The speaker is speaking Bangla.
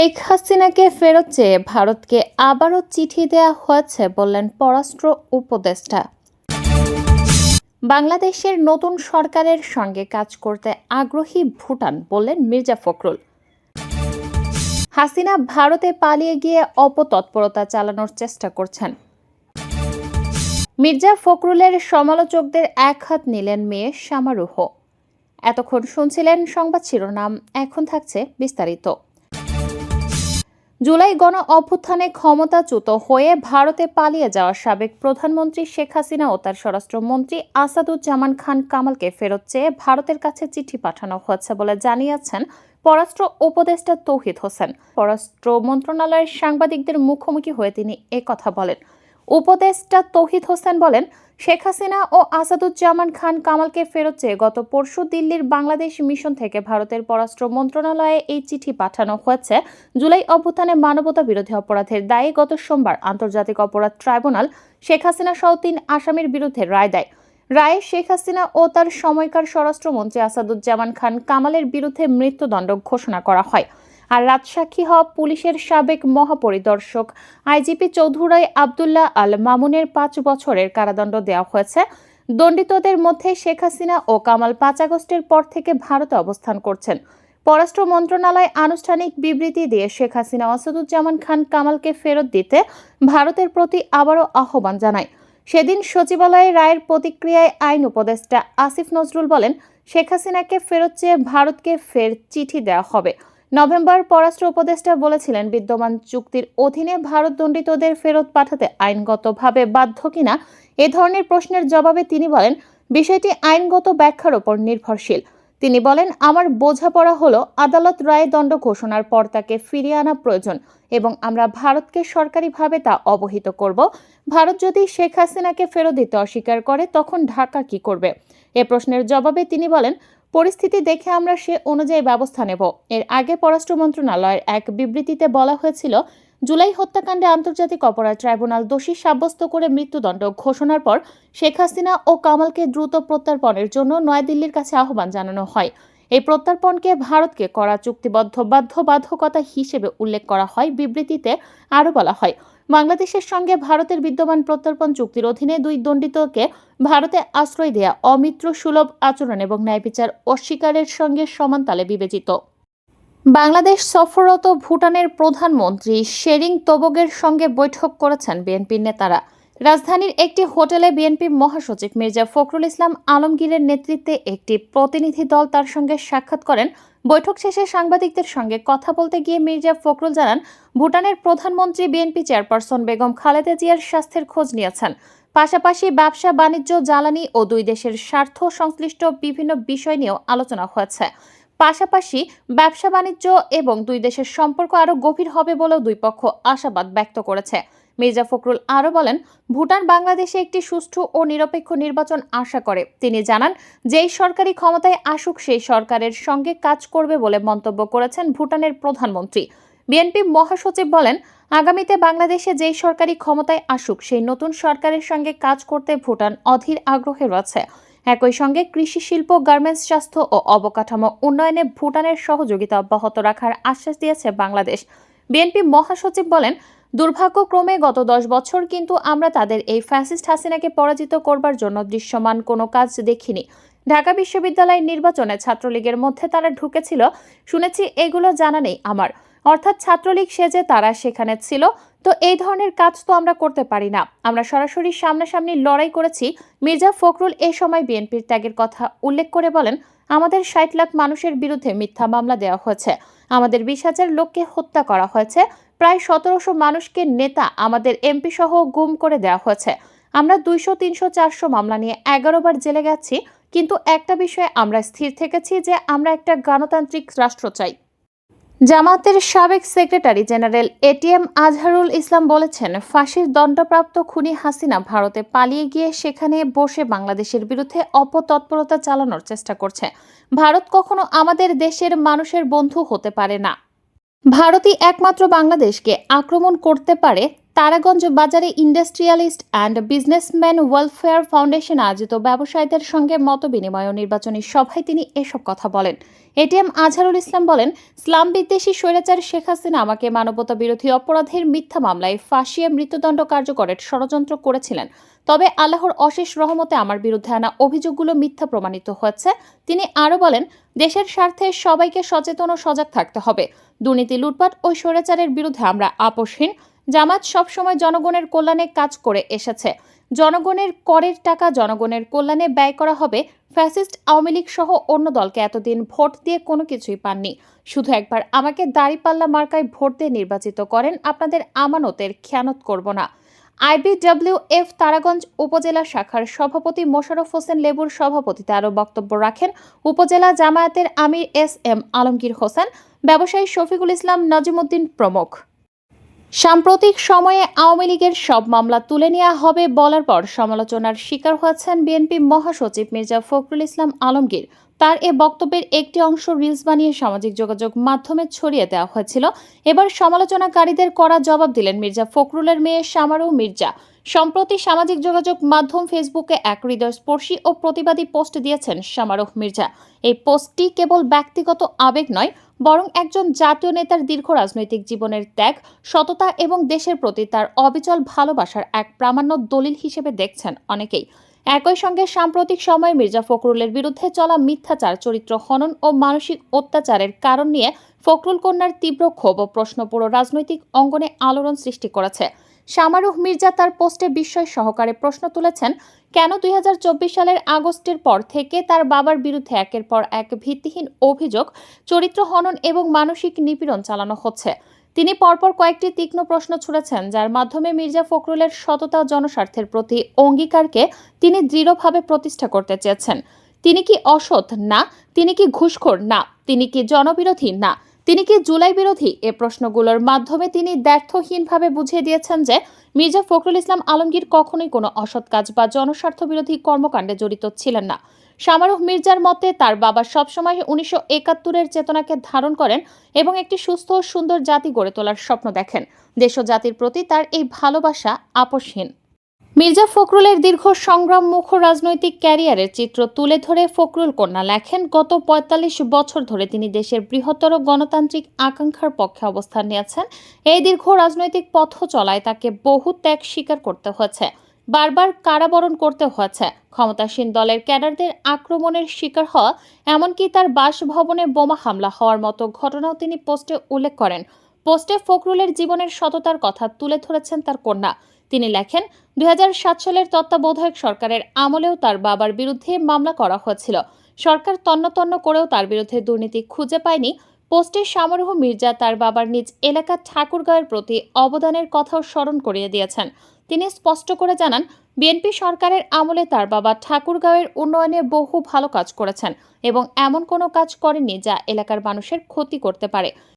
শেখ হাসিনাকে ফেরত চেয়ে ভারতকে আবারও চিঠি দেয়া হয়েছে বললেন পররাষ্ট্র উপদেষ্টা। বাংলাদেশের নতুন সরকারের সঙ্গে কাজ করতে আগ্রহী ভুটান বললেন মির্জা ফখরুল। হাসিনা ভারতে পালিয়ে গিয়ে অপতৎপরতা চালানোর চেষ্টা করছেন। মির্জা ফখরুলের সমালোচকদের একহাত নিলেন মেয়ে শামারুহ। এতক্ষণ শুনছিলেন সংবাদ শিরোনাম, এখন থাকছে বিস্তারিত। জুলাই গণ অভ্যুত্থানে ক্ষমতাচ্যুত হয়ে ভারতে পালিয়ে যাওয়া সাবেক প্রধানমন্ত্রী শেখ হাসিনা ও তার স্বরাষ্ট্রমন্ত্রী আসাদুজ্জামান খান কামালকে ফেরত চেয়ে ভারতের কাছে চিঠি পাঠানো হয়েছে বলে জানিয়েছেন পররাষ্ট্র উপদেষ্টা তৌহিদ হোসেন। পররাষ্ট্র মন্ত্রণালয়ের সাংবাদিকদের মুখোমুখি হয়ে তিনি একথা বলেন। উপদেষ্টা তৌহিদ হোসেন বলেন, শেখ হাসিনা ও আসাদুজ্জামান খান কামালকে ফেরত চেয়ে গত পরশু দিল্লির বাংলাদেশ মিশন থেকে ভারতের পররাষ্ট্র মন্ত্রণালয়ে এই চিঠি পাঠানো হয়েছে। জুলাই অভ্যুত্থানে মানবতা বিরোধী অপরাধের দায়ে গত সোমবার আন্তর্জাতিক অপরাধ ট্রাইব্যুনাল শেখ হাসিনা সহ ৩ আসামির বিরুদ্ধে রায় দেয়। রায়ে শেখ হাসিনা ও তার সময়কার স্বরাষ্ট্রমন্ত্রী আসাদুজ্জামান খান কামালের বিরুদ্ধে মৃত্যুদণ্ড ঘোষণা করা হয়। আর রাজসাক্ষী হওয়া পুলিশের সাবেক মহাপরিদর্শক আইজিপি চৌধুরী আবদুল্লাহ আল মামুনের 5 বছরের কারাদণ্ড দেওয়া হয়েছে। দণ্ডিতদের মধ্যে শেখ হাসিনা ও কামাল 5 আগস্টের পর থেকে ভারতে অবস্থান করছেন। পররাষ্ট্র মন্ত্রণালয় আনুষ্ঠানিক বিবৃতি দিয়ে শেখ হাসিনা ও আসাদুজ্জামান খান কামালকে ফেরত দিতে ভারতের প্রতি আবারও আহ্বান জানায়। সেদিন সচিবালয়ে রায়ের প্রতিক্রিয়ায় আইন উপদেষ্টা আসিফ নজরুল বলেন, শেখ হাসিনাকে ফেরত চেয়ে ভারতকে ফের চিঠি দেওয়া হবে। নভেম্বর পররাষ্ট্র উপদেষ্টা বলেছিলেন, বিদ্যমান চুক্তির অধীনে ভারত দণ্ডিতদের ফেরত পাঠাতে আইনগতভাবে বাধ্য কিনা এ ধরনের প্রশ্নের জবাবে তিনি বলেন, বিষয়টি আইনগত ব্যাখ্যার উপর নির্ভরশীল। তিনি বলেন, আমার বোঝাপড়া হলো আদালত রায়ে দণ্ড ঘোষণার পর তাকে ফিরিয়ে আনা প্রয়োজন এবং আমরা ভারতকে সরকারিভাবে তা অবহিত করব। ভারত যদি শেখ হাসিনাকে ফেরত দিতে অস্বীকার করে তখন ঢাকা কি করবে? এ প্রশ্নের জবাবে তিনি বলেন, পরিস্থিতি দেখে আমরা সে অনুযায়ী ব্যবস্থা নেব। এর আগে পররাষ্ট্র মন্ত্রণালয়ের এক বিবৃতিতে বলা হয়েছিল, জুলাই হত্যাকাণ্ডে আন্তর্জাতিক অপরাধ ট্রাইব্যুনাল দোষী সাব্যস্ত করে মৃত্যুদণ্ড ঘোষণার পর শেখ হাসিনা ও কামালকে দ্রুত প্রত্যর্পণের জন্য নয়াদিল্লির কাছে আহ্বান জানানো হয়। এই প্রত্যর্পণকে ভারতকে করা চুক্তিবদ্ধ বাধ্যবাধকতা হিসেবে উল্লেখ করা হয়। বিবৃতিতে আরও বলা হয়, বাংলাদেশের সঙ্গে ভারতের বিদ্যমান প্রত্যর্পণ চুক্তির অধীনে 2 দণ্ডিতকে ভারতে আশ্রয় দেয়া অমিত্র সুলভ আচরণ এবং ন্যায় বিচার অস্বীকারের সঙ্গে সমান তালে বিবেচিত। বাংলাদেশ সফররত ভুটানের প্রধানমন্ত্রী শেরিং তোবগের সঙ্গে বৈঠক করেছেন বিএনপির নেতারা। রাজধানীর একটি হোটেলে বিএনপি মহাসচিব মির্জা ফখরুল ইসলাম আলমগীরের নেতৃত্বে একটি প্রতিনিধি দল তার সঙ্গে সাক্ষাৎ করেন। বৈঠক শেষে সাংবাদিকদের সঙ্গে কথা বলতে গিয়ে মির্জা ফখরুল জানান, ভুটানের প্রধানমন্ত্রী বিএনপি চেয়ারপারসন বেগম খালেদা জিয়ার স্বাস্থ্যের খোঁজ নিয়েছেন। পাশাপাশি ব্যবসা বাণিজ্য, জ্বালানি ও 2 দেশের স্বার্থ সংশ্লিষ্ট বিভিন্ন বিষয় নিয়েও আলোচনা হয়েছে। পাশাপাশি ব্যবসা বাণিজ্য এবং 2 দেশের সম্পর্ক আরও গভীর হবে বলেও 2 পক্ষ আশাবাদ ব্যক্ত করেছে। মির্জা ফখরুল আরও বলেন, ভুটান বাংলাদেশে একটি সুষ্ঠু ও নিরপেক্ষ নির্বাচন আশা করে। তিনি জানান, যেই সরকারি ক্ষমতায় আসুক সেই সরকারের সঙ্গে কাজ করবে বলে মন্তব্য করেছেন ভুটানের প্রধানমন্ত্রী। বিএনপি মহাসচিব বলেন, আগামীতে বাংলাদেশে যেই সরকারি ক্ষমতায় আসুক সেই নতুন সরকারের সঙ্গে কাজ করতে ভুটান অধীর আগ্রহে রয়েছে। একই সঙ্গে কৃষি, শিল্প, গার্মেন্টস, স্বাস্থ্য ও অবকাঠামো উন্নয়নে ভুটানের সহযোগিতা অব্যাহত রাখার আশ্বাস দিয়েছে বাংলাদেশ। বিএনপি মহাসচিব বলেন, দুর্ভাগ্যক্রমে গত 10 বছর কিন্তু আমরা তাদের এই ফ্যাসিস্ট হাসিনাকে পরাজিত করবার জন্য দৃশ্যমান কোনো কাজ দেখিনি। ঢাকা বিশ্ববিদ্যালয়ের নির্বাচনে ছাত্রলীগের মধ্যে তারা ঢুকেছিল, শুনেছি, এগুলো জানা নেই আমার। অর্থাৎ ছাত্রলীগ সেজে তারা সেখানে ছিল। তো এই ধরনের কাজ তো আমরা করতে পারি না। আমরা সরাসরি সামনাসামনি লড়াই করেছি। মির্জা ফখরুল এ সময় বিএনপির ত্যাগের কথা উল্লেখ করে বলেন, আমাদের 60 লাখ মানুষের বিরুদ্ধে মিথ্যা মামলা দেওয়া হয়েছে, আমাদের 20,000 লোককে হত্যা করা হয়েছে, প্রায় 1700 মানুষকে নেতা, আমাদের এমপি সহ গুম করে দেওয়া হয়েছে। আমরা 200, 300, 400 মামলা নিয়ে 11 বার জেলে গেছি, কিন্তু একটা বিষয়ে আমরা স্থির থেকেছি যে আমরা একটা গণতান্ত্রিক রাষ্ট্র চাই। জামায়াতের সাবেক secretary general ATM Azharul Islam বলেছেন, ফাঁসির দণ্ডপ্রাপ্ত খুনি হাসিনা ভারতে পালিয়ে গিয়ে সেখানে বসে বাংলাদেশের বিরুদ্ধে অপতৎপরতা চালানোর চেষ্টা করছে। ভারত কখনো আমাদের দেশের মানুষের বন্ধু হতে পারে না। ভারতই একমাত্র বাংলাদেশকে আক্রমণ করতে পারে, তারাগঞ্জ বাজারে industrialist and businessman welfare foundation আয়োজিত ব্যবসায়ীদের সঙ্গে মতবিনিময় ও নির্বাচনী সভায় তিনি এসব কথা বলেন। এটিএম আজহারুল ইসলাম বলেন, ইসলাম বিদ্বেষী স্বৈরাচার শেখ হাসিনা আমাকে মানবতা বিরোধী অপরাধের মিথ্যা মামলায় ফাঁসিয়ে মৃত্যুদণ্ড কার্যকরের ষড়যন্ত্র করেছিলেন। তবে আল্লাহর অশেষ রহমতে আমার বিরুদ্ধে আনা অভিযোগগুলো মিথ্যা প্রমাণিত হয়েছে। তিনি আরও বলেন, দেশের স্বার্থে সবাইকে সচেতন ও সজাগ থাকতে হবে। দুর্নীতি, লুটপাট ও স্বৈরাচারের বিরুদ্ধে আমরা আপোষহীন। জামাত সবসময় জনগণের কল্যাণে কাজ করে এসেছে। জনগণের করের টাকা জনগণের কল্যাণে ব্যয় করা হবে। ফ্যাসিস্ট আওয়ামী লীগ সহ অন্য দলকে এতদিন ভোট দিয়ে কোনো কিছুই পাননি। শুধু একবার আমাকে দাঁড়িপাল্লা মার্কায় ভোট দিয়ে নির্বাচিত করেন, আপনাদের আমানতের খেয়ানত করব না। আইবিডব্লিউএফ তারাগঞ্জ উপজেলা শাখার সভাপতি মোশাররফ হোসেন লেবুর সভাপতিত্বে আরও বক্তব্য রাখেন উপজেলা জামায়াতের আমির এস.এম. আলমগীর হোসেন, ব্যবসায়ী শফিকুল ইসলাম, নাজিমুদ্দিন প্রমুখ। সাম্প্রতিক সময়ে আওয়ামী লীগের সব মামলা তুলে নেওয়া হবে বলার পর সমালোচনার শিকার হয়েছেন বিএনপি মহাসচিব মির্জা ফখরুল ইসলাম আলমগীর। তার এ বক্তব্যের একটি অংশ রিলস বানিয়ে সামাজিক যোগাযোগ মাধ্যমে ছড়িয়ে দেওয়া হয়েছিল। এবার সমালোচনাকারীদের কড়া জবাব দিলেন মির্জা ফখরুলের মেয়ে শামারু মির্জা। সম্প্রতি সামাজিক যোগাযোগ মাধ্যম ফেসবুকে এক হৃদয়স্পর্শী ও প্রতিবাদী পোস্ট দিয়েছেন শামারুহ মির্জা। এই পোস্টটি কেবল ব্যক্তিগত আবেগ নয়, বরং একজন জাতীয় নেতার দীর্ঘ রাজনৈতিক জীবনের ত্যাগ, সততা এবং দেশের প্রতি তার অবিচল ভালোবাসার এক প্রামাণ্য দলিল হিসেবে দেখছেন অনেকেই। একই সঙ্গে সাম্প্রতিক সময়ে মির্জা ফখরুলের বিরুদ্ধে চলা মিথ্যাচার, চরিত্র হনন ও মানসিক অত্যাচারের কারণ নিয়ে ফখরুল কন্যার তীব্র ক্ষোভ ও প্রশ্ন পুরো রাজনৈতিক অঙ্গনে আলোড়ন সৃষ্টি করেছে। শামারুহ মির্জা তার পোস্টে বিস্ময় সহকারে প্রশ্ন তুলেছেন, কেন ২০২৪ সালের আগস্টের পর থেকে তার বাবার বিরুদ্ধে একের পর এক ভিত্তিহীন অভিযোগ, চরিত্র হনন এবং মানসিক নিপীড়ন চালানো হচ্ছে। তিনি পরপর কয়েকটি তীক্ষ্ণ প্রশ্ন ছুড়েছেন, যার মাধ্যমে মির্জা ফখরুলের সততা ও জনস্বার্থের প্রতি অঙ্গীকারকে তিনি দৃঢ়ভাবে প্রতিষ্ঠা করতে চেয়েছেন। তিনি কি অসৎ? না। তিনি কি ঘুষখোর? না। তিনি কি জনবিরোধী? না। তিনি কি জুলাই বিরোধী? এ প্রশ্নগুলোর মাধ্যমে তিনি দ্ব্যর্থহীনভাবে বুঝিয়ে দিয়েছেন যে মির্জা ফখরুল ইসলাম আলমগীর কখনোই কোনো অসৎ কাজ বা জনস্বার্থ বিরোধী কর্মকাণ্ডে জড়িত ছিলেন না। শামারুহ মির্জার মতে, তার বাবা সবসময় ১৯৭১-এর চেতনাকে ধারণ করেন এবং একটি সুস্থ ও সুন্দর জাতি গড়ে তোলার স্বপ্ন দেখেন। দেশ ও জাতির প্রতি তার এই ভালোবাসা আপোষহীন। মির্জা ফখরুলের দীর্ঘ সংগ্রাম মুখর রাজনৈতিক ক্যারিয়ারের চিত্র তুলে ধরে ফখরুল কন্যা লেখেন, গত ৪৫ বছর ধরে তিনি দেশের বৃহত্তর গণতান্ত্রিক আকাঙ্ক্ষার পক্ষে অবস্থান নিয়েছেন। এই দীর্ঘ রাজনৈতিক পথ চলায় তাকে বহু ত্যাগ স্বীকার করতে হয়েছে, বারবার কারাবরণ করতে হয়েছে, ক্ষমতাসীন দলের ক্যাডারদের আক্রমণের শিকার হওয়া, এমনকি তার বাসভবনে বোমা হামলা হওয়ার মতো ঘটনাও তিনি পোস্টে উল্লেখ করেন। পোস্টে ফখরুলের জীবনের সততার কথা তুলে ধরেছেন তার কন্যা। তিনি লেখেন, ২০০৭ সালের তত্ত্বাবধায়ক সরকারের আমলেও তার বাবার বিরুদ্ধে মামলা করা হয়েছিল। সরকার তন্ন করেও তার বিরুদ্ধে দুর্নীতি খুঁজে পায়নি। পোস্টে শামারুহ মির্জা তার বাবার নিজ এলাকা ঠাকুরগাঁওয়ের প্রতি অবদানের কথাও স্মরণ করিয়ে দিয়েছেন। তিনি স্পষ্ট করে জানান, বিএনপি সরকারের আমলে তার বাবা ঠাকুরগাঁওয়ের উন্নয়নে বহু ভালো কাজ করেছেন এবং এমন কোনো কাজ করেননি যা এলাকার মানুষের ক্ষতি করতে পারে।